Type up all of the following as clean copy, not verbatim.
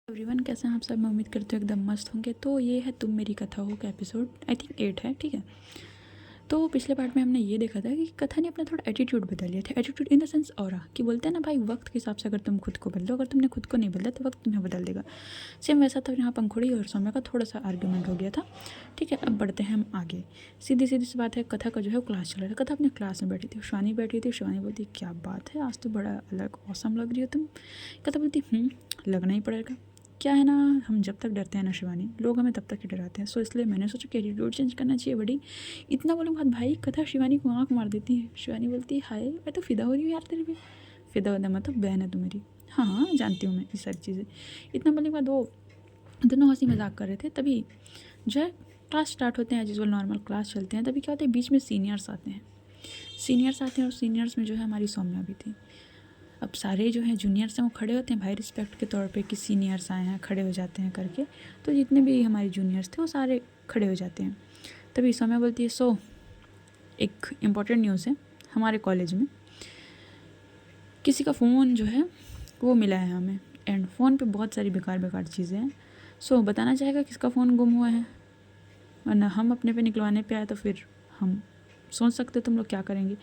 Everyone, कैसे हैं आप सब। मैं उम्मीद करती हूँ एकदम मस्त होंगे। तो ये है तुम मेरी कथा हो का एपिसोड, आई थिंक 8 है, ठीक है। तो पिछले पार्ट में हमने ये देखा था कि कथा ने अपना थोड़ा एटीट्यूड बदल लिया था। Attitude in the sense aura, कि बोलते हैं ना भाई, वक्त के हिसाब से अगर तुम खुद को बदलो, अगर तुमने खुद को नहीं बदला तो वक्त तुम्हें बदल देगा। सेम वैसा था यहाँ पंखुड़ी और सौम्या का थोड़ा सा आर्ग्यूमेंट हो गया था, ठीक है। अब बढ़ते हैं हम आगे। सीधी सीधी सी बात है, कथा का जो है वो क्लास चल रहा था। कथा अपने क्लास में बैठी थी, शिवानी बैठी थी। शिवानी बोलती क्या बात है, आज तो बड़ा अलग औसम लग रही हो तुम। कथा बोलती लगना ही पड़ेगा। क्या है ना, हम जब तक डरते हैं ना शिवानी, लोग हमें तब तक ही डराते हैं। सो इसलिए मैंने सोचा कि एटीट्यूड चेंज करना चाहिए बड़ी। इतना बोलूँ बात भाई, कथा शिवानी को आँख मार देती है। शिवानी बोलती है हाय, मैं तो फिदा हो रही हूँ यार तेरे पे। फिदा होना मतलब बहन है तू मेरी। हाँ हाँ जानती हूँ मैं ये सारी चीज़ें। इतना बोलने के बाद वो दोनों हंसी मजाक कर रहे थे। तभी जो है क्लास स्टार्ट होते हैं, एज यूजुअल नॉर्मल क्लास चलते हैं। तभी क्या होता है, बीच में सीनियर्स आते हैं। और सीनियर्स में जो है हमारी सौम्या भी थी। अब सारे जो हैं जूनियर्स हैं वो खड़े होते हैं भाई, रिस्पेक्ट के तौर पे कि सीनियर्स आए हैं, खड़े हो जाते हैं करके। तो जितने भी हमारे जूनियर्स थे वो सारे खड़े हो जाते हैं। तभी सौम्या बोलती है सो एक इम्पॉर्टेंट न्यूज़ है, हमारे कॉलेज में किसी का फ़ोन जो है वो मिला है हमें, एंड फ़ोन पे बहुत सारी बेकार बेकार चीज़ें हैं। सो बताना चाहेगा किसका फ़ोन गुम हुआ है, वरना हम अपने पे निकलवाने पे आए तो फिर हम सोच सकते तुम लोग क्या करेंगे।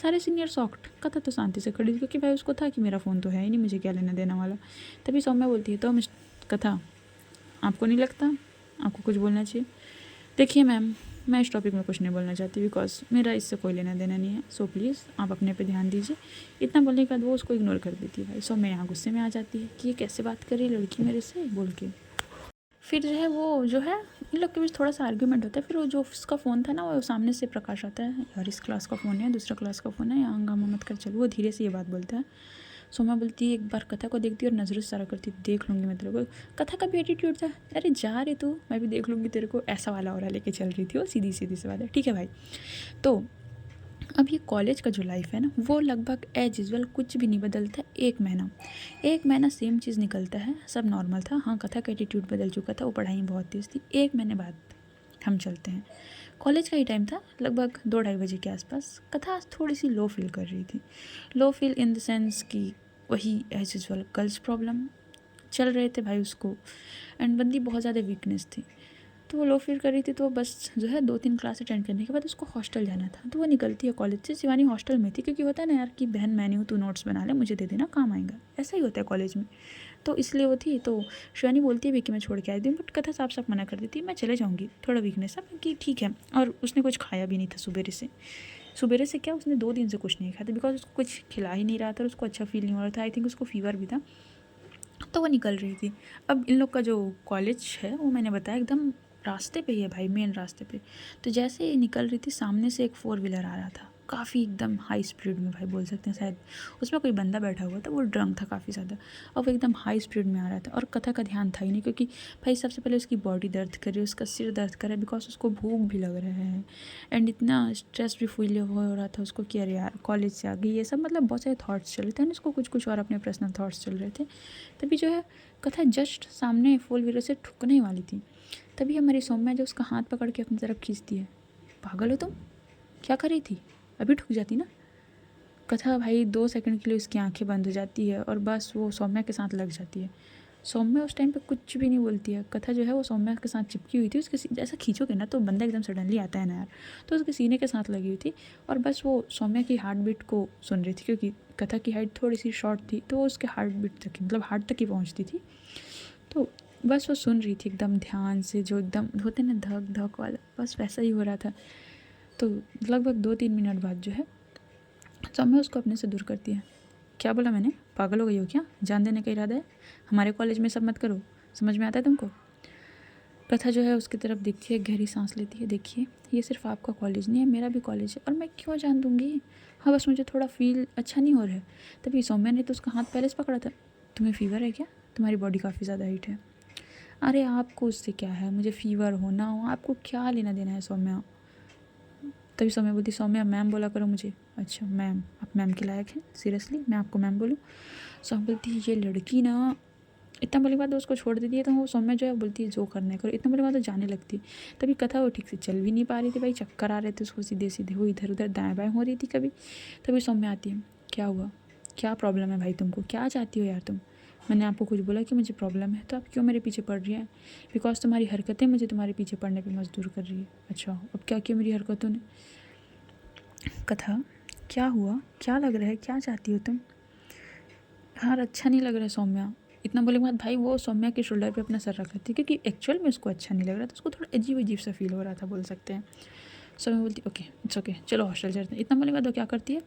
सारे सीनियर सॉफ्ट। कथा तो शांति से खड़ी थी, क्योंकि भाई उसको था कि मेरा फ़ोन तो है ही नहीं, मुझे क्या लेना देना वाला। तभी सौम्या बोलती है तो कथा, आपको नहीं लगता आपको कुछ बोलना चाहिए? देखिए मैम, मैं इस टॉपिक में कुछ नहीं बोलना चाहती, बिकॉज मेरा इससे कोई लेना देना नहीं है। सो प्लीज़ आप अपने पे ध्यान दीजिए। इतना बोलने के बाद वो उसको इग्नोर कर देती है। भाई सौम्या यहाँ गुस्से में आ जाती है कि ये कैसे बात कर रही है लड़की मेरे से बोल के। फिर जो है वो जो है इन लोग के बीच थोड़ा सा आर्ग्यूमेंट होता है। फिर वो जो उसका फ़ोन था ना, वो सामने से प्रकाश आता है, यार इस क्लास का फ़ोन है, दूसरा क्लास का फ़ोन है, यहाँ हंगामा मत कर चलो। वो धीरे से ये बात बोलता है। सोमा बोलती है एक बार कथा को देखती है और नज़रों से सारा करती, देख लूँगी मैं तेरे को। कथा का भी एटीट्यूड था, अरे जा रे तू, मैं भी देख लूँगी तेरे को, ऐसा वाला और लेके चल रही थी वो, सीधी सीधी सी बात है, ठीक है भाई। तो अब ये कॉलेज का जो लाइफ है ना, वो लगभग एज यूजल कुछ भी नहीं बदलता। एक महीना सेम चीज़ निकलता है, सब नॉर्मल था। हाँ, कथा का एटीट्यूड बदल चुका था, वो पढ़ाई में बहुत तेज़ थी। एक महीने बाद हम चलते हैं, कॉलेज का ही टाइम था, लगभग 2-2:30 बजे के आसपास। कथा थोड़ी सी लो फील कर रही थी। Low feel in the sense कि वही एज यूजल गर्ल्स प्रॉब्लम चल रहे थे भाई उसको, एंड बंदी बहुत ज़्यादा वीकनेस थी। तो वो लो फील कर रही थी। तो बस जो है 2-3 क्लास अटेंड करने के बाद उसको हॉस्टल जाना था। तो वो निकलती है कॉलेज से। शिवानी हॉस्टल में थी, क्योंकि होता है ना यार कि बहन मैं नहीं हूँ, तू नोट्स बना ले, मुझे दे देना, काम आएगा, ऐसा ही होता है कॉलेज में। तो इसलिए वो थी। तो शिवानी बोलती है भी कि मैं छोड़ के आई थी, बट कथा साफ साफ मना कर देती है, मैं चले जाऊँगी, थोड़ा वीकनेस है कि ठीक है। और उसने कुछ खाया भी नहीं था सुबेरे से क्या, उसने 2 दिन से कुछ नहीं खाया था, बिकॉज उसको कुछ खिला ही नहीं रहा था और उसको अच्छा फील नहीं हो रहा था। आई थिंक उसको फीवर भी था। तो वो निकल रही थी। अब इन लोग का जो कॉलेज है वो मैंने बताया एकदम रास्ते पे ही है भाई, मेन रास्ते पे। तो जैसे ही निकल रही थी, सामने से एक 4 व्हीलर आ रहा था, काफ़ी एकदम हाई स्पीड में भाई, बोल सकते हैं शायद उसमें कोई बंदा बैठा हुआ था, वो ड्रंक था काफ़ी ज़्यादा, और वो एकदम हाई स्पीड में आ रहा था। और कथा का ध्यान था ही नहीं, क्योंकि भाई सबसे पहले उसकी बॉडी दर्द कर रही है, उसका सिर दर्द कर रहा है, बिकॉज उसको भूख भी लग रहा है, एंड इतना स्ट्रेस भी फील हो रहा था उसको कि अरे यार कॉलेज से आ गई, ये सब मतलब बहुत सारे थाट्स चल रहे थे ना उसको, कुछ कुछ और अपने पर्सनल थाट्स चल रहे थे। तभी जो है कथा जस्ट सामने 4 व्हीलर से ठुकने वाली थी। तभी हमारी सौम्या जो उसका हाथ पकड़ के अपनी तरफ खींचती है, पागल हो तुम, क्या कर रही थी, अभी ठुक जाती ना। कथा भाई 2 सेकंड के लिए उसकी आंखें बंद हो जाती है और बस वो सौम्या के साथ लग जाती है। सौम्या उस टाइम पे कुछ भी नहीं बोलती है। कथा जो है वो सौम्या के साथ चिपकी हुई थी, उसके जैसा खींचोगे ना तो बंदा एकदम सडनली आता है ना यार, तो उसके सीने के साथ लगी हुई थी। और बस वो सौम्या की हार्ट बीट को सुन रही थी, क्योंकि कथा की हाइट थोड़ी सी शॉर्ट थी, तो वो उसके हार्ट बीट तक मतलब हार्ट तक ही पहुँचती थी। तो बस वो सुन रही थी एकदम ध्यान से, जो एकदम होते ना धक धक वाला, बस वैसा ही हो रहा था। तो लगभग 2-3 मिनट बाद जो है सौम्या उसको अपने से दूर करती है। क्या बोला मैंने, पागल हो गई हो क्या, जान देने का इरादा है, हमारे कॉलेज में सब मत करो, समझ में आता है तुमको? कथा जो है उसकी तरफ देखती है, गहरी सांस लेती है। देखिए ये सिर्फ आपका कॉलेज नहीं है, मेरा भी कॉलेज है, और मैं क्यों जान दूंगी, हाँ बस मुझे थोड़ा फील अच्छा नहीं हो रहा है। तभी सौम्या ने तो उसका हाथ पहले से पकड़ा था। तुम्हें फीवर है क्या, तुम्हारी बॉडी काफ़ी ज़्यादा हीट है। अरे आपको उससे क्या है, मुझे फीवर हो ना हो आपको क्या लेना देना है सौम्या। तभी सौम्या बोलती, सौम्या मैम बोला करो मुझे। अच्छा मैम, आप मैम के लायक हैं, सीरियसली मैं आपको मैम बोलूँ? सौम्या बोलती है ये लड़की ना, इतना बोले बाद उसको छोड़ देती है। तो वो सौम्या जो है बोलती है जो करने करो, इतना बोले बाद तो जाने लगती है। तभी कथा वो ठीक से चल भी नहीं पा रही थी भाई, चक्कर आ रहे थे उसको, सीधे सीधे वो इधर उधर दाएं बाएं हो रही थी कभी। तभी सौम्या आती है, क्या हुआ, क्या प्रॉब्लम है भाई तुमको, क्या चाहती हो यार तुम? मैंने आपको कुछ बोला कि मुझे प्रॉब्लम है तो आप क्यों मेरे पीछे पड़ रही हैं? बिकॉज तुम्हारी हरकतें मुझे तुम्हारे पीछे पड़ने पे मजबूर कर रही है। अच्छा, अब क्या किया मेरी हरकतों ने? कथा, क्या हुआ? क्या लग रहा है? क्या चाहती हो तुम? यार अच्छा नहीं लग रहा है सौम्या। इतना बोले के बाद भाई वो सौम्या के शोल्डर पे अपना सर रख रही थी, क्योंकि एक्चुअल में उसको अच्छा नहीं लग रहा था, उसको थोड़ा अजीब अजीब सा फील हो रहा था, बोल सकते हैं। सौम्या बोलती ओके इट्स ओके, चलो हॉस्टल चलते हैं। इतना बोले के बाद वो क्या करती है,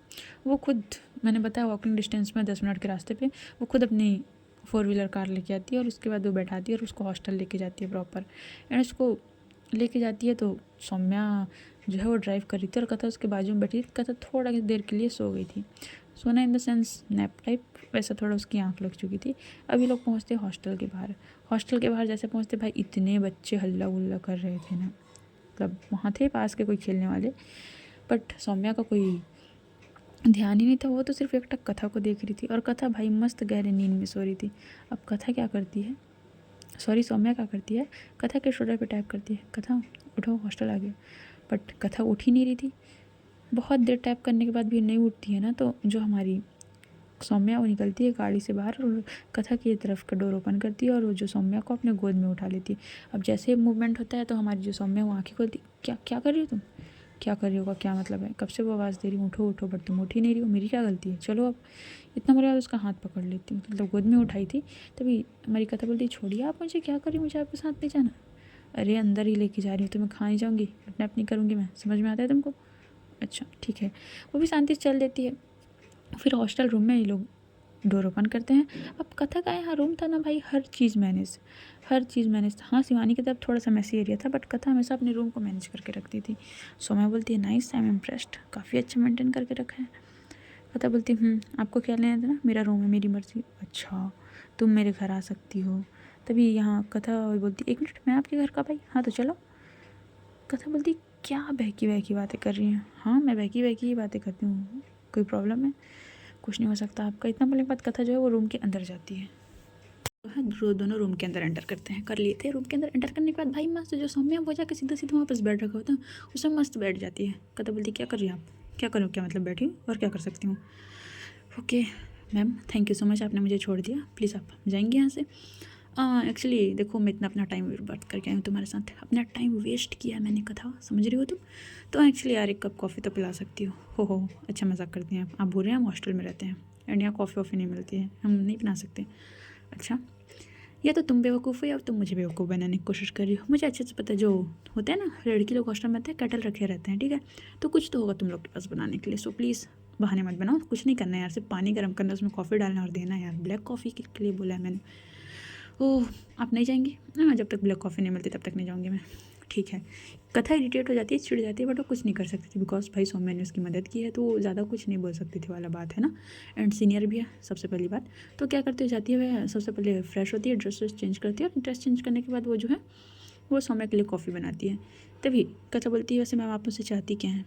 वो खुद, मैंने बताया वॉकिंग डिस्टेंस में 10 मिनट के रास्ते पे, वो खुद अपनी 4 व्हीलर कार लेके आती है और उसके बाद वो बैठाती है और उसको हॉस्टल लेके जाती है प्रॉपर। एंड उसको लेके जाती है तो सौम्या जो है वो ड्राइव कर रही थी और कथा उसके बाजू में बैठी थी। कथा थोड़ा देर के लिए सो गई थी, सोना in the sense nap type, वैसा थोड़ा उसकी आंख लग चुकी थी। अभी लोग पहुंचते हॉस्टल के बाहर। हॉस्टल के बाहर जैसे पहुंचते भाई इतने बच्चे हल्ला गुल्ला कर रहे थे ना, मतलब वहाँ थे पास के कोई खेलने वाले, बट सौम्या का कोई ध्यान ही नहीं था। वो तो सिर्फ एक टक कथा को देख रही थी और कथा भाई मस्त गहरे नींद में सो रही थी। अब कथा क्या करती है, सॉरी सौम्या क्या करती है, कथा के शोल्डर पे टैप करती है, कथा उठो हॉस्टल आ गया। बट कथा उठ ही नहीं रही थी। बहुत देर टैप करने के बाद भी नहीं उठती है ना, तो जो हमारी सौम्या वो निकलती है गाड़ी से बाहर और कथा की तरफ का डोर ओपन करती है और वो जो सौम्या को अपने गोद में उठा लेती है। अब जैसे मूवमेंट होता है तो हमारी जो सौम्या वो आँखें खोलती, क्या क्या कर रही हो तुम? क्या कर रही होगा, क्या मतलब है? कब से वो आवाज़ दे रही हूँ उठो उठो, बट तुम उठ ही नहीं रही हो, मेरी क्या गलती है? चलो अब। इतना मेरे बाद उसका हाथ पकड़ लेती हूँ, मतलब गोद में उठाई थी। तभी हमारी कथा बोलती छोड़िए आप मुझे, क्या कर रही, मुझे आपके साथ ले जाना। अरे अंदर ही लेके जा रही हूँ तो मैं खा नहीं जाऊँगी, किडनैप नहीं करूँगी मैं, समझ में आता है तुमको? अच्छा ठीक है। वो भी शांति से चल देती है। फिर हॉस्टल रूम में ये लोग डोर ओपन करते हैं। अब कथा का यहाँ रूम था ना भाई, हर चीज़ मैनेज, हर चीज़ मैनेज। हाँ शिवानी की तरफ थोड़ा सा मैसी एरिया था, बट कथा हमेशा अपने रूम को मैनेज करके रखती थी। सोम्या बोलती है नाइस, आई एम इम्प्रेस्ड, काफ़ी अच्छा मेंटेन करके रखा है। कथा बोलती है आपको क्या लेना था ना, मेरा रूम है, मेरी मर्जी। अच्छा तुम मेरे घर आ सकती हो। तभी यहाँ कथा बोलती 1 मिनट, मैं आपके घर का भाई, हाँ तो चलो। कथा बोलती क्या बहकी बहकी बातें कर रही हैं? हाँ मैं बहकी बहकी ही बातें करती हूँ, कोई प्रॉब्लम है? कुछ नहीं हो सकता आपका। इतना बोलने के बाद कथा जो है वो रूम के अंदर जाती है। दोनों रूम के अंदर एंटर करते हैं, कर लिए थे। रूम के अंदर एंटर करने के बाद भाई मस्त जो सौम्या वो जाकर सीधा सीधा वापस बेड रखा होता है उसमें मस्त बैठ जाती है। कथा बोलती क्या कर रही हैं आप? क्या करूँ, क्या मतलब बैठी हूँ और क्या कर सकती हूँ? Okay ma'am thank you so much, आपने मुझे छोड़ दिया, प्लीज़ आप जाएंगे यहाँ से। एक्चुअली देखो मैं इतना अपना टाइम बर्बाद करके आई हूँ तुम्हारे साथ, अपना टाइम वेस्ट किया है मैंने, कथा समझ रही हो तुम? तो एक्चुअली यार एक कप कॉफ़ी तो पिला सकती हो। अच्छा मजाक करती हैं आप बोल रहे हैं हम हॉस्टल में रहते हैं एंड यहाँ कॉफ़ी वॉफ़ी नहीं मिलती है, हम नहीं पिला सकते। अच्छा या तो तुम बेवकूफ़ हो या तुम मुझे बेवकूफ़ बनाने की कोशिश कर रही हो। मुझे अच्छे से पता है, जो होता है ना लड़की लोग हॉस्टल में आते हैं कैटल रखे रहते हैं, ठीक है? तो कुछ तो होगा तुम लोग के पास बनाने के लिए। सो प्लीज़ बहाने मत बनाओ, कुछ नहीं करना है यार, सिर्फ पानी गर्म करना, उसमें कॉफ़ी डालना और देना है यार। ब्लैक कॉफ़ी के लिए बोला है मैंने। ओह आप नहीं जाएंगी? हाँ जब तक ब्लैक कॉफ़ी नहीं मिलती तब तक नहीं जाऊँगी मैं। ठीक है। कथा इरिटेट हो जाती है, चिढ़ जाती है, बट वो कुछ नहीं कर सकती थी बिकॉज भाई सौम्या ने उसकी मदद की है तो वो ज़्यादा कुछ नहीं बोल सकती थी वाला बात है ना। एंड सीनियर भी है सबसे पहली बात। तो क्या करती जाती है वह सबसे पहले फ्रेश होती है, ड्रेस चेंज करती है और ड्रेस चेंज करने के बाद वो जो है वो सौम्या के लिए कॉफ़ी बनाती है। तभी कथा बोलती है वैसे मैम आप मुझसे चाहती क्या है?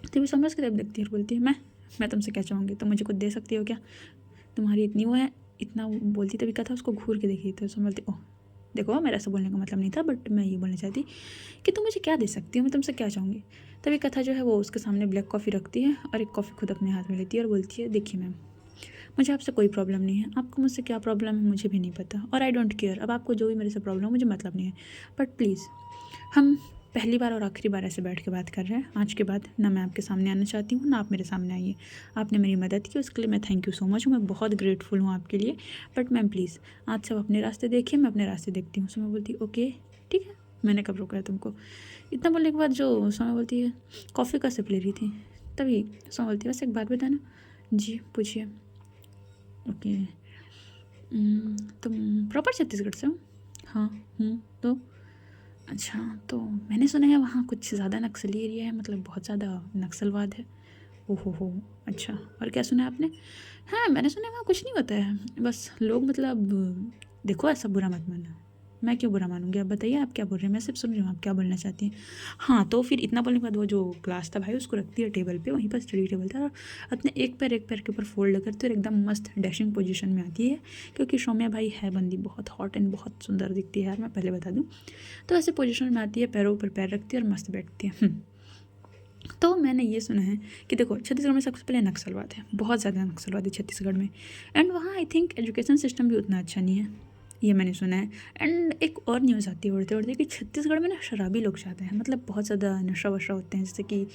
तभी सौम्या उसकी तरफ देखती है और बोलती है मैं तुमसे क्या चाहूँगी, तुम मुझे कुछ दे सकती हो क्या? तुम्हारी इतनी वो है, इतना बोलती। तभी कथा उसको घूर के देखी तो समझती ओह देखो मेरा ऐसा बोलने का मतलब नहीं था, बट मैं ये बोलना चाहती कि तुम मुझे क्या दे सकती हो, मैं तुमसे क्या चाहूँगी। तभी कथा जो है वो उसके सामने ब्लैक कॉफ़ी रखती है और एक कॉफ़ी खुद अपने हाथ में लेती है और बोलती है देखिए मैम मुझे आपसे कोई प्रॉब्लम नहीं है, आपको मुझसे क्या प्रॉब्लम है मुझे भी नहीं पता और आई डोंट केयर। अब आपको जो भी मेरे से प्रॉब्लम है मुझे मतलब नहीं है, बट प्लीज़ हम पहली बार और आखिरी बार ऐसे बैठ के बात कर रहे हैं। आज के बाद ना मैं आपके सामने आना चाहती हूँ ना आप मेरे सामने आइए। आपने मेरी मदद की उसके लिए मैं थैंक यू सो मच हूँ, मैं बहुत ग्रेटफुल हूँ आपके लिए। बट मैम प्लीज़ आज सब अपने रास्ते देखिए, मैं अपने रास्ते देखती हूँ। सो मैं बोलती ओके ठीक है, मैंने कब रोका है तुमको? इतना बोलने के बाद जो सोना बोलती है कॉफ़ी का सिप ले रही थी। तभी सोना बोलती है वैसे एक बात बताना। जी पूछिए। ओके तुम प्रॉपर छत्तीसगढ़ से हो? हाँ तो अच्छा तो मैंने सुना है वहाँ कुछ ज़्यादा नक्सली एरिया है, मतलब बहुत ज़्यादा नक्सलवाद है। ओहो हो अच्छा, और क्या सुना है आपने? हाँ मैंने सुना है वहाँ कुछ नहीं होता है, बस लोग मतलब देखो ऐसा बुरा मत मानना। मैं क्यों बुरा मानूंगी, आप बताइए आप क्या बोल रहे हैं, मैं सिर्फ सुन रही हूँ आप क्या बोलना चाहती हैं। हाँ तो फिर इतना बोलने के बाद वो जो क्लास था भाई उसको रखती है टेबल पे, वहीं पर स्टडी टेबल था, और अपने एक पैर के ऊपर फोल्ड करती है और एकदम मस्त डैशिंग पोजीशन में आती है। क्योंकि सौम्या भाई है बंदी बहुत हॉट एंड बहुत सुंदर दिखती है यार, मैं पहले बता दूँ। तो ऐसे पोजीशन में आती है, पैरों पर पैर रखती है और मस्त बैठती है। तो मैंने ये सुना है कि देखो छत्तीसगढ़ में सबसे पहले नक्सलवाद है, बहुत ज़्यादा नक्सलवाद है छत्तीसगढ़ में। एंड वहाँ आई थिंक एजुकेशन सिस्टम भी उतना अच्छा नहीं है, ये मैंने सुना है। एंड एक और न्यूज़ आती है उड़ते उड़ते कि छत्तीसगढ़ में ना शराबी लोग ज़्यादा हैं, मतलब बहुत ज़्यादा नशा वशा होते हैं, जैसे कि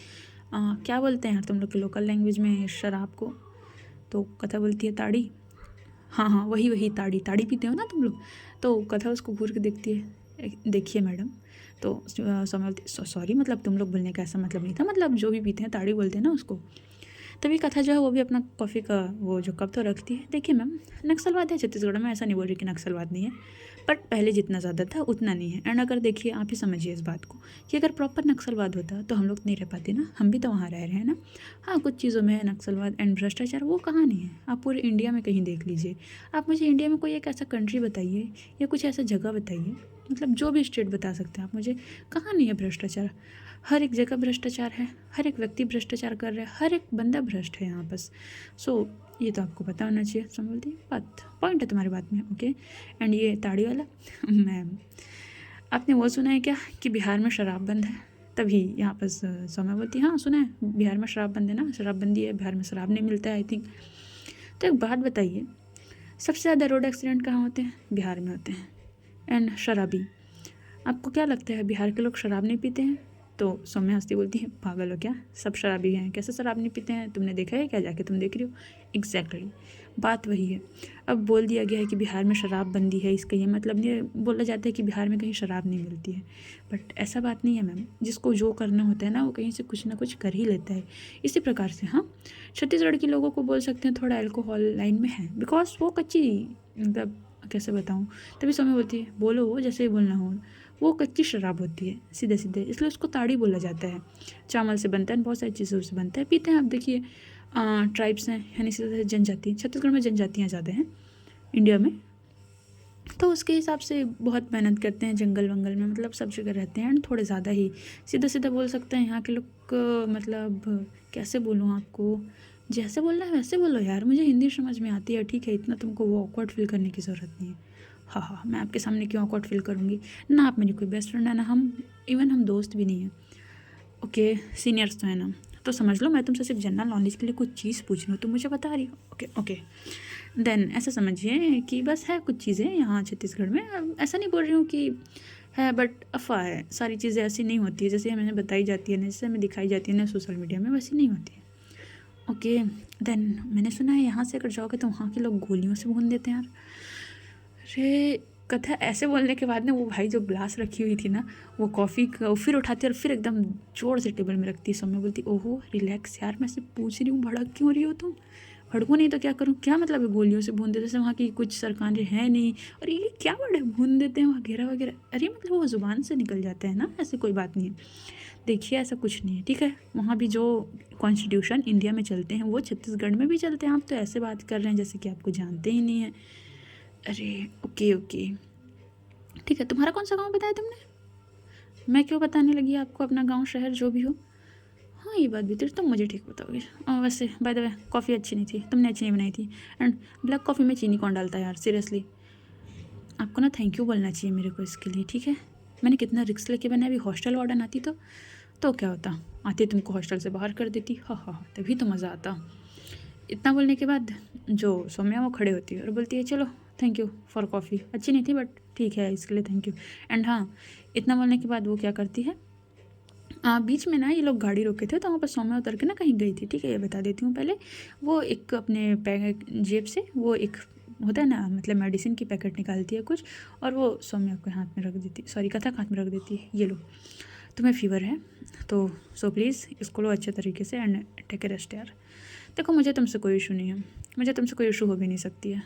क्या बोलते हैं यार तुम लोग के लोकल लैंग्वेज में शराब को, तो कथा बोलती है ताड़ी। हाँ हाँ, वही वही ताड़ी, ताड़ी पीते हो ना तुम लोग। तो कथा उसको घूर के देखती है, देखिए मैडम। तो समय बोलती सॉरी, मतलब तुम लोग बोलने का ऐसा मतलब नहीं था, मतलब जो भी पीते हैं ताड़ी बोलते हैं ना उसको। तभी कथा जो है वो भी अपना कॉफ़ी का वो जो कप तो रखती है। देखिए मैम, नक्सलवाद है छत्तीसगढ़ में, ऐसा नहीं बोल रही कि नक्सलवाद नहीं है, बट पहले जितना ज़्यादा था उतना नहीं है। एंड अगर देखिए आप ही समझिए इस बात को कि अगर प्रॉपर नक्सलवाद होता तो हम लोग नहीं रह पाते ना, हम भी तो वहाँ रह रहे हैं ना। हाँ, कुछ चीज़ों में है नक्सलवाद एंड भ्रष्टाचार, वो कहाँ नहीं है, आप पूरे इंडिया में कहीं देख लीजिए। आप मुझे इंडिया में कोई एक ऐसा कंट्री बताइए या कुछ ऐसा जगह बताइए, मतलब जो भी स्टेट बता सकते हैं आप मुझे, कहाँ नहीं है भ्रष्टाचार। हर एक जगह भ्रष्टाचार है, हर एक व्यक्ति भ्रष्टाचार कर रहा है, हर एक बंदा भ्रष्ट है यहाँ बस। सो ये तो आपको पता होना चाहिए। समझती बात, पॉइंट है तुम्हारी बात में, ओके। एंड ये ताड़ी वाला मैम, आपने वो सुना है क्या कि बिहार में शराब बंद है? तभी यहाँ पर सौम्या बोलती हाँ सुना है, बिहार में शराब बंद है ना, शराबबंदी है बिहार में, शराब नहीं मिलता है आई थिंक। तो एक बात बताइए, सबसे ज़्यादा रोड एक्सीडेंट कहाँ होते हैं? बिहार में होते हैं। एंड शराबी, आपको क्या लगता है बिहार के लोग शराब नहीं पीते हैं? तो सौम्या हंसती बोलती है पागल हो क्या, सब शराबी हैं, कैसे शराब नहीं पीते हैं, तुमने देखा है क्या, जाके तुम देख रही हो। एग्जैक्टली बात वही है। अब बोल दिया गया है कि बिहार में शराब बंदी है, इसका ये मतलब नहीं बोला जाता है कि बिहार में कहीं शराब नहीं मिलती है, बट ऐसा बात नहीं है मैम। जिसको जो करना होता है ना वो कहीं से कुछ ना कुछ कर ही लेता है। इसी प्रकार से हाँ, छत्तीसगढ़ के लोगों को बोल सकते हैं थोड़ा अल्कोहल लाइन में है, बिकॉज वो कच्ची, मतलब कैसे बताऊँ। तभी सौम्या बोलती है बोलो वो जैसे ही बोलना हो, वो कच्ची शराब होती है सीधे सीधे, इसलिए उसको ताड़ी बोला जाता है। चावल से बनता है, बहुत सारी चीज़ों से बनता है, पीते हैं। आप देखिए ट्राइब्स हैं, यानी सीधे जनजाति, छत्तीसगढ़ में जनजातियाँ ज़्यादा हैं इंडिया में, तो उसके हिसाब से बहुत मेहनत करते हैं जंगल वंगल में, मतलब सब जगह रहते हैं। एंड थोड़े ज़्यादा ही सीधा सीधा बोल सकते हैं यहाँ के लोग मतलब कैसे बोलूँ आपको, जैसे बोलना है वैसे बोलो यार, मुझे हिंदी समझ में आती है, ठीक है, इतना तुमको वो ऑकवर्ड फील करने की ज़रूरत नहीं है। हाँ हाँ, मैं आपके सामने क्यों ऑकवर्ड फील करूँगी ना, आप मेरी कोई बेस्ट फ्रेंड है ना, हम इवन हम दोस्त भी नहीं हैं, ओके, सीनियर्स तो है ना। तो समझ लो मैं तुमसे सिर्फ जनरल नॉलेज के लिए कुछ चीज़ पूछ रही हूँ, तुम मुझे बता रही हो, ओके ओके। देन ऐसा समझिए कि बस है कुछ चीज़ें यहाँ छत्तीसगढ़ में, ऐसा नहीं बोल रही हूँ कि है, बट अफवाह है, सारी चीज़ें ऐसी नहीं होती है जैसे हमें बताई जाती है ना, जैसे हमें दिखाई जाती है ना सोशल मीडिया में, वैसी नहीं होती है, ओके। देन मैंने सुना है यहाँ से अगर जाओगे तो वहाँ के लोग गोलियों से भून देते हैं यार। अरे कथा ऐसे बोलने के बाद ना वो भाई जो ग्लास रखी हुई थी ना, वो कॉफ़ी का फिर उठाती है और फिर एकदम जोर से टेबल में रखती है। सौम्या बोलती ओहो रिलैक्स यार, मैं सिर्फ पूछ रही हूँ, भड़क क्यों रही हो तुम? भड़कू नहीं तो क्या करूँ, क्या मतलब है गोलियों से भून देते, जैसे वहाँ की कुछ सरकारें हैं नहीं, और ये क्या वर्ड है भून देते हैं वगैरह वगैरह, अरे मतलब वो ज़ुबान से निकल जाते हैं ना, ऐसे कोई बात नहीं है। देखिए ऐसा कुछ नहीं है, ठीक है, वहाँ भी जो कॉन्स्टिट्यूशन इंडिया में चलते हैं वो छत्तीसगढ़ में भी चलते हैं। आप तो ऐसे बात कर रहे हैं जैसे कि आपको जानते ही नहीं है। अरे ओके ओके ठीक है, तुम्हारा कौन सा गांव बताया तुमने? मैं क्यों बताने लगी आपको अपना गांव शहर जो भी हो। हाँ ये बात भी थी, तुम मुझे ठीक बताओगे। वैसे बाय द वे कॉफ़ी अच्छी नहीं थी, तुमने अच्छी नहीं बनाई थी। एंड ब्लैक कॉफ़ी में चीनी कौन डालता है यार, सीरियसली। आपको ना थैंक यू बोलना चाहिए मेरे को इसके लिए, ठीक है। मैंने कितना रिस्क लेके बनाया, अभी हॉस्टल वार्डन आती तो क्या होता, आती तुमको हॉस्टल से बाहर कर देती, हाँ हाँ हाँ, तभी तो मज़ा आता। इतना बोलने के बाद जो सौम्या वो खड़े होती है और बोलती है चलो थैंक यू फॉर कॉफ़ी, अच्छी नहीं थी बट ठीक है इसके लिए थैंक यू। एंड हाँ, इतना बोलने के बाद वो क्या करती है, बीच में ना ये लोग गाड़ी रोके थे तो वहाँ पर सौम्या उतर के ना कहीं गई थी, ठीक है, ये बता देती हूँ पहले। वो एक अपने जेब से वो एक होता है ना, मतलब मेडिसिन की पैकेट निकालती है कुछ, और वो सौम्या के हाथ में रख देती, सॉरी कथा के हाथ में रख देती है, ये लो तुम्हें फीवर है तो सो प्लीज़ इसको लो अच्छे तरीके से एंड टेक ए रेस्ट यार। देखो मुझे तुमसे कोई इशू नहीं है, मुझे तुमसे कोई इशू हो भी नहीं सकती है,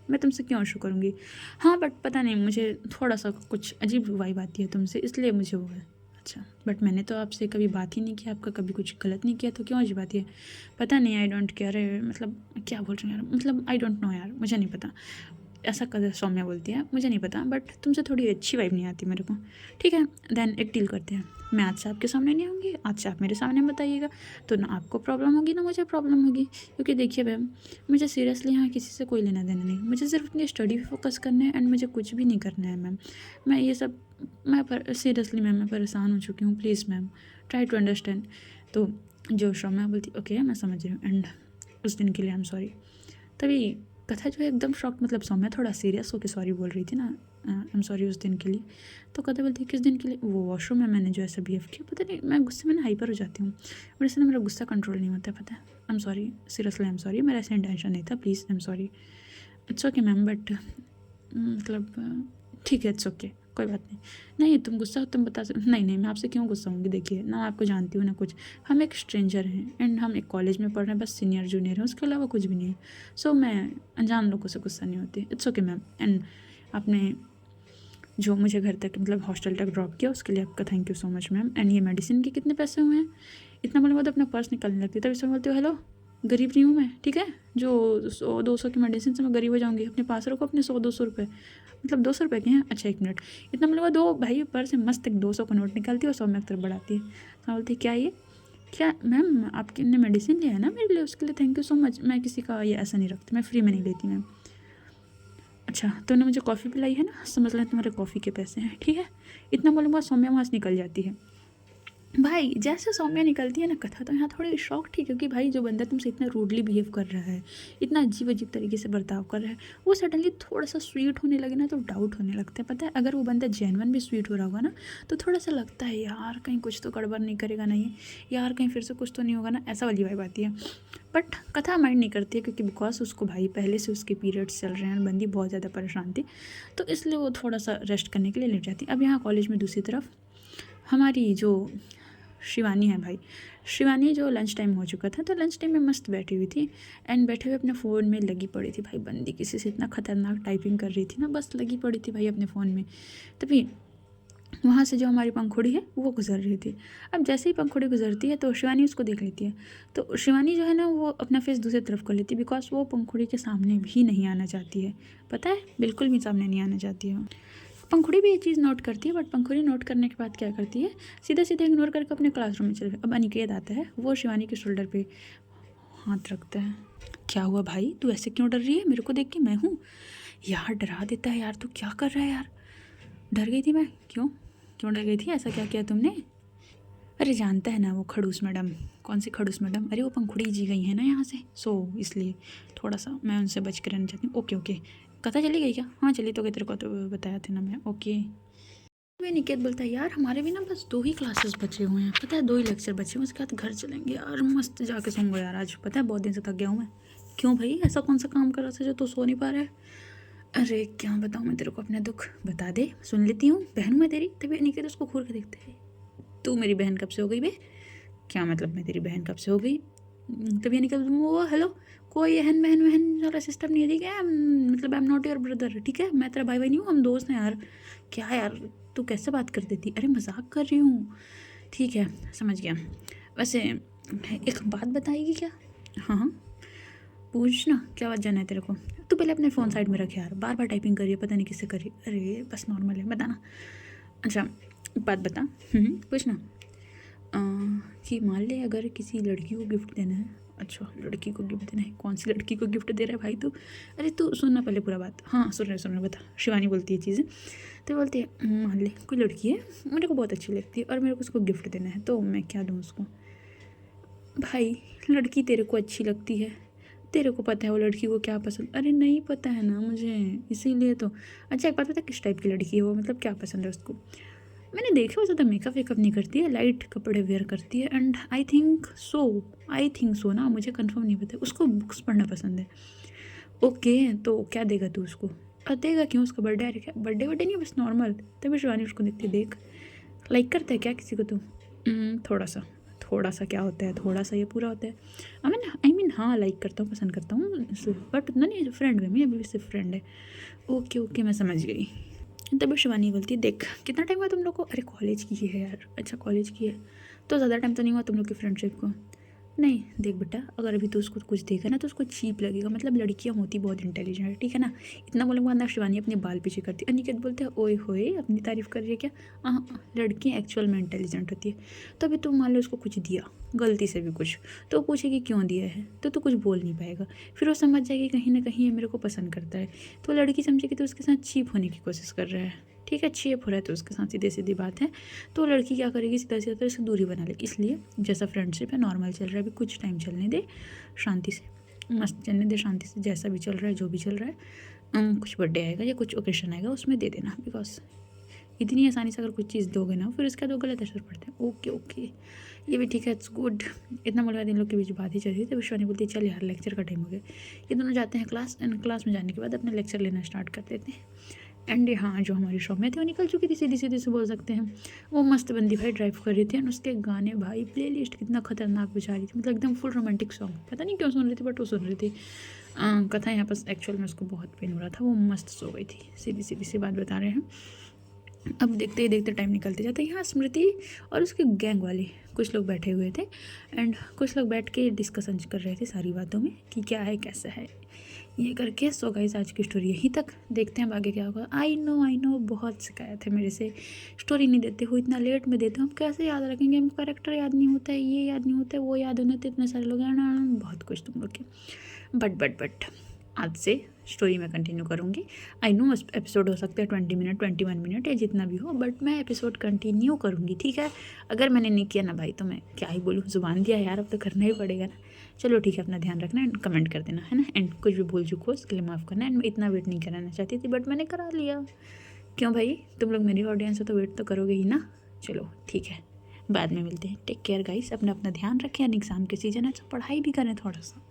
मैं तुमसे क्यों इशू करूँगी। हाँ बट पता नहीं मुझे थोड़ा सा कुछ अजीब वाइब आती है तुमसे, इसलिए मुझे वो है। अच्छा बट मैंने तो आपसे कभी बात ही नहीं किया, आपका कभी कुछ गलत नहीं किया, तो क्यों अजीब आती है? पता नहीं, आई डोंट केयर, मतलब क्या बोल रही हूँ यार, मतलब आई डोंट नो यार, मुझे नहीं पता। ऐसा कदर सौम्या बोलती है, मुझे नहीं पता, बट तुमसे थोड़ी अच्छी वाइब नहीं आती मेरे को, ठीक है। देन एक डील करते हैं, मैं आज से आपके सामने नहीं आऊँगी, आज से आप मेरे सामने बताइएगा, तो ना आपको प्रॉब्लम होगी ना मुझे प्रॉब्लम होगी। क्योंकि देखिए मैम, मुझे सीरियसली यहाँ किसी से कोई लेना देना नहीं, मुझे सिर्फ अपनी स्टडी पे फोकस करना है एंड मुझे कुछ भी नहीं करना है मैम। मैं ये सब, मैं सीरियसली मैम मैं परेशान हो चुकी हूँ, please ma'am try to understand. तो जो सौम्या बोलती ओके मैं समझ रही हूँ एंड उस दिन के लिए आई एम सॉरी। तभी कथा जो है एकदम शॉक, मतलब सौम्या थोड़ा सीरियस होकर सॉरी बोल रही थी ना, आई एम सॉरी उस दिन के लिए। तो कथा बोलती किस दिन के लिए? वो वॉशरूम में मैंने जो ऐसा बिहेव किया, पता नहीं मैं गुस्से में ना हाइपर हो जाती हूँ और इसलिए मेरा गुस्सा कंट्रोल नहीं होता है, पता है। I am sorry, seriously I am sorry, मेरा ऐसा इंटेंशन नहीं था, please I am sorry. It's okay ma'am, but मतलब ठीक है, इट्स ओके, कोई बात नहीं। नहीं तुम गुस्सा हो, तुम बता सकते। नहीं नहीं, मैं आपसे क्यों गुस्सा होंगी? देखिए ना, मैं आपको जानती हूँ ना कुछ, हम एक स्ट्रेंजर हैं एंड हम एक कॉलेज में पढ़ रहे हैं, बस सीनियर जूनियर हैं, उसके अलावा कुछ भी नहीं है। सो मैं अनजान लोगों से गुस्सा नहीं होती। It's okay ma'am. एंड आपने जो मुझे घर तक मतलब हॉस्टल तक ड्रॉप किया उसके लिए आपका thank you so much ma'am. And ये मेडिसिन के कितने पैसे हुए हैं? इतना बोलने बाद अपना पर्स निकालने लगती है। तभी से बोलती हूँ हेलो, गरीब नहीं हूँ मैं, ठीक है, जो 100-200 की मेडिसिन से मैं गरीब हो जाऊँगी। अपने पास रखो अपने 100-200 रुपये, मतलब 200 रुपये के हैं। अच्छा 1 मिनट, इतना मतलब दो भाई पर्स से मस्त एक 200 का नोट निकालती है और 100 में तरफ बढ़ाती है। तो बोलती है क्या ये, क्या मैम आपके ने मेडिसिन लिया है ना मेरे लिए, उसके लिए थैंक यू सो मच। मैं किसी का ये ऐसा नहीं रखती, मैं फ्री में नहीं लेती मैम। अच्छा तुमने मुझे कॉफ़ी पिलाई है ना, समझ लें तुम्हारे कॉफ़ी के पैसे हैं, ठीक है। इतना बोलूँगा सौम्या वहाँ से निकल जाती है। भाई जैसे सौम्या निकलती है ना कथा, तो यहाँ थोड़ी शॉक थी, क्योंकि भाई जो बंदा तुमसे इतना रूडली बिहेव कर रहा है, इतना अजीब अजीब तरीके से बर्ताव कर रहा है, वो सडनली थोड़ा सा स्वीट होने लगे ना, तो डाउट होने लगता है, पता है। अगर वो बंदा जेन्युइन भी स्वीट हो रहा होगा ना, तो थोड़ा सा लगता है यार कहीं कुछ तो गड़बड़ नहीं करेगा नहीं, यार कहीं फिर से कुछ तो नहीं होगा ना, ऐसा वाली वाइब आती है। बट कथा माइंड नहीं करती है, क्योंकि बिकॉज उसको भाई पहले से उसके पीरियड्स चल रहे हैं, बंदी बहुत ज़्यादा परेशान थी, तो इसलिए वो थोड़ा सा रेस्ट करने के लिए लेट जाती। अब यहाँ कॉलेज में दूसरी तरफ हमारी जो शिवानी है भाई, शिवानी जो लंच टाइम हो चुका था, तो लंच टाइम में मस्त बैठी हुई थी एंड बैठे हुए अपने फ़ोन में लगी पड़ी थी। भाई बंदी किसी से इतना ख़तरनाक टाइपिंग कर रही थी ना, बस लगी पड़ी थी भाई अपने फ़ोन में। तभी वहाँ से जो हमारी पंखुड़ी है वो गुजर रही थी। अब जैसे ही पंखुड़ी गुजरती है तो शिवानी उसको देख लेती है, तो शिवानी जो है ना वो अपना फेस दूसरी तरफ कर लेती है, बिकॉज वो पंखुड़ी के सामने भी नहीं आना चाहती है, पता है, बिल्कुल भी सामने नहीं आना चाहती है। पंखुड़ी भी ये चीज़ नोट करती है, बट पंखुड़ी नोट करने के बाद क्या करती है, सीधे सीधे इग्नोर करके अपने क्लासरूम में चले गए। अब अनिकेत आता है, वो शिवानी के शोल्डर पे हाथ रखता है। क्या हुआ भाई, तू ऐसे क्यों डर रही है? मेरे को देख के मैं हूँ यार, डरा देता है यार, तू क्या कर रहा है यार? डर गई थी मैं? क्यों क्यों डर गई थी? ऐसा क्या किया तुमने? अरे जानता है ना वो खड़ूस मैडम। कौन सी खड़ूस मैडम? अरे वो पंखुड़ी जी गई है ना यहाँ से, सो इसलिए थोड़ा सा मैं उनसे बच कर रहना चाहती हूँ। ओके ओके, कथा चली गई क्या? हाँ चली तो गई, तेरे को तो बताया था ना मैं। ओके। वे निकेत बोलता है यार हमारे भी ना बस 2 ही क्लासेस बचे हुए हैं, पता है, 2 ही लेक्चर बचे हुए, उसके बाद घर चलेंगे यार, मस्त जाके सोऊंगा यार आज, पता है बहुत दिन से थक गया हूँ मैं। क्यों भाई, ऐसा कौन सा काम कर रहा था जो तू सो नहीं पा रहा है? अरे क्या बताऊँ मैं तेरे को अपने दुख, बता दे सुन लेती हूँ, बहन हूँ मैं तेरी। तभी निकेत उसको घूर के देखते है, तू मेरी बहन कब से हो गई बे? क्या मतलब मैं तेरी बहन कब से हो गई? तभी निकल वो हेलो, कोई बहन बहन बहन वाला सिस्टम नहीं है, ठीक है, मतलब I am not your brother, ठीक है, मैं तेरा भाई भाई नहीं हूँ, हम दोस्त हैं यार। क्या यार तू कैसे बात कर देती? अरे मजाक कर रही हूँ, ठीक है समझ गया। वैसे एक बात बताएगी क्या? हाँ हाँ पूछना, क्या बात जानना है तेरे को? तू पहले अपने फ़ोन साइड में रख यार, बार बार टाइपिंग कर रही है, पता नहीं किससे कर रही है। अरे बस नॉर्मल है, बताना। अच्छा बात बता। पूछना। कि मान ले अगर किसी लड़की को गिफ्ट देना है। अच्छा लड़की को गिफ्ट देना है, कौन सी लड़की को गिफ्ट दे रहा है भाई तू? अरे तू सुनना पहले पूरा बात। हाँ सुन रहे बता। शिवानी बोलती है चीज़ें, तो बोलती है मान ले कोई लड़की है, मेरे को बहुत अच्छी लगती है और मेरे को उसको गिफ्ट देना है, तो मैं क्या दूँ उसको? भाई लड़की तेरे को अच्छी लगती है, तेरे को पता है वो लड़की को क्या पसंद? अरे नहीं पता है ना मुझे, इसीलिए तो। अच्छा एक बात बता, किस टाइप की लड़की है वो, मतलब क्या पसंद है उसको? मैंने देखा वो ज़्यादा मेकअप वेकअप नहीं करती है, लाइट कपड़े वेयर करती है एंड आई थिंक सो ना, मुझे कंफर्म नहीं पता, उसको बुक्स पढ़ना पसंद है। ओके तो क्या देगा तू उसको? देगा क्यों, उसका बर्थडे आ रहा है क्या? बर्थडे नहीं, बस नॉर्मल। तभी शिवानी उसको देखती है, देख लाइक करता है क्या किसी को तू? थोड़ा सा। थोड़ा सा क्या होता है, थोड़ा सा ये पूरा होता है। आई मीन हाँ लाइक करता हूँ, पसंद करता हूँ, बट उतना नहीं, फ्रेंड में, अभी भी सिर्फ फ्रेंड है। ओके ओके मैं समझ गई। तभी शिवानी बोलती है देख कितना टाइम हुआ तुम लोग को? अरे कॉलेज की है यार। अच्छा कॉलेज की है तो ज़्यादा टाइम तो नहीं हुआ तुम लोग की फ्रेंडशिप को? नहीं देख बेटा, अगर अभी तू उसको कुछ देगा ना तो उसको चीप लगेगा, मतलब लड़कियां होती बहुत इंटेलिजेंट है, ठीक है ना। इतना बोलूँगा अंदर शिवानी अपने बाल पीछे करती। अनिकेत बोलते हैं ओए होए अपनी तारीफ कर रही है क्या? हाँ लड़कियाँ एक्चुअल में इंटेलिजेंट होती है। तो अभी तुम मान लो उसको कुछ दिया गलती से भी कुछ, तो वो पूछेगी क्यों दिया है, तो तू कुछ बोल नहीं पाएगा, फिर वो समझ जाएगी कहीं ना कहीं ये मेरे को पसंद करता है, तो लड़की समझेगी तो उसके साथ चीप होने की कोशिश कर रहा है, ठीक ठीक है, चेप हो रहा है तो उसके साथ सीधी सीधी बात है। तो लड़की क्या करेगी, सीधा सीधा उससे दूरी बना लेगी। इसलिए जैसा फ्रेंडशिप है नॉर्मल चल रहा है, अभी कुछ टाइम चलने दे शांति से, मस्त चलने दे शांति से, जैसा भी चल रहा है जो भी चल रहा है। कुछ बर्थडे आएगा या कुछ ओकेशन आएगा उसमें दे देना, बिकॉज इतनी आसानी से अगर कुछ चीज़ दोगे ना फिर उसका दो गलत असर पड़ता है। ओके ओके, ये भी ठीक है, इट्स गुड। इतना बोल इन लोग के बीच बात ही चल रही थी, विश्वानी बोलती है चल यार लेक्चर का टाइम हो गया। ये दोनों जाते हैं क्लास, एंड क्लास में जाने के बाद अपना लेक्चर लेना स्टार्ट कर देते हैं। एंड हाँ, जो हमारी शॉप में थी वो निकल चुकी थी, सीधी सीधी से बोल सकते हैं। वो मस्त बंदी भाई ड्राइव कर रही थी, एंड उसके गाने भाई प्ले लिस्ट कितना खतरनाक बजा रही थी, मतलब एकदम फुल रोमांटिक सॉन्ग। पता नहीं क्यों सुन रही थी बट वो सुन रही थी। कथा यहाँ पर एक्चुअल में उसको बहुत पेन हो रहा था, वो मस्त सो गई थी। सीधी सीधी सी बात बता रहे हैं। अब देखते ही देखते टाइम निकलते जाता है। यहाँ स्मृति और उसके गैंग वाले कुछ लोग बैठे हुए थे, एंड कुछ लोग बैठ के डिस्कशन कर रहे थे सारी बातों में कि क्या है कैसा है ये करके। सो गाइस आज की स्टोरी यहीं तक, देखते हैं आगे क्या होगा। आई नो बहुत शिकायत है मेरे से, स्टोरी नहीं देते हो, इतना लेट में देते हो, हम कैसे याद रखेंगे, हमको कैरेक्टर याद नहीं होता है, ये याद नहीं होता है, वो याद होने थे, इतने सारे लोग हैं ना, बहुत कुछ तुम लोग के। बट आज से स्टोरी में कंटिन्यू करूँगी। आई नो एपिसोड हो सकता है 20 मिनट 21 मिनट या जितना भी हो, बट मैं एपिसोड कंटिन्यू करूँगी, ठीक है। अगर मैंने नहीं किया ना भाई तो मैं क्या ही बोलूँ, ज़ुबान दिया यार, अब तो करना ही पड़ेगा ना। चलो ठीक है, अपना ध्यान रखना एंड कमेंट कर देना, है ना। एंड कुछ भी भूल चुको उसके लिए माफ़ करना। एंड मैं इतना वेट नहीं कराना चाहती थी बट मैंने करा लिया। क्यों भाई, तुम लोग मेरी ऑडियंस हो तो वेट तो करोगे ही ना। चलो ठीक है, बाद में मिलते हैं। टेक केयर गाइस, अपना ध्यान रखें। एंड एग्ज़ाम के सीजन है तो पढ़ाई भी करें थोड़ा सा।